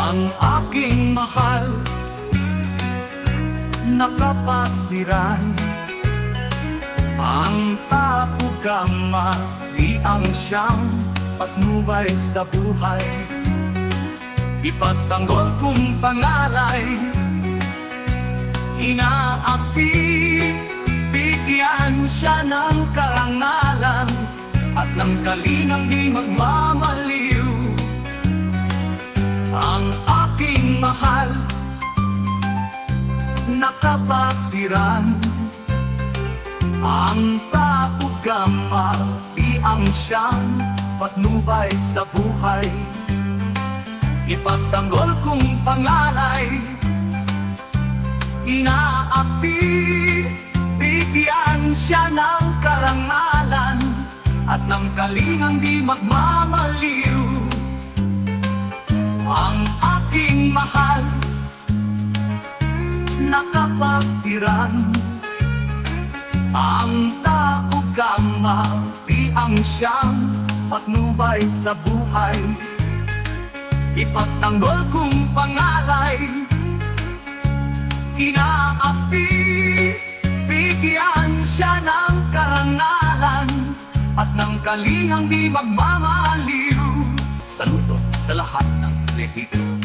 Ang aking mahal na kapatiran, ang tapugama di ang siyang patnubay sa buhay. Ipagtanggol kong pangalay, inaapi, bigyan siya ng karangalan at ng kalinang di magmamaliw. Ang aking mahal na kapatiran, ang tapugama di ang siyang patnubay sa buhay. Ipagtanggol kong pangalay, inaapi, bigyan siya ng karangalan at ng kalingang di magmamaliw. Ang aking mahal na kapatiran, ang tapugama di ang siyang patnubay sa buhay. Ipagtanggol kong pangalay, inaapi, bigyan siya ng karangalan at ng kalingang di magmamaliw. Saludo sa lahat ng lehito.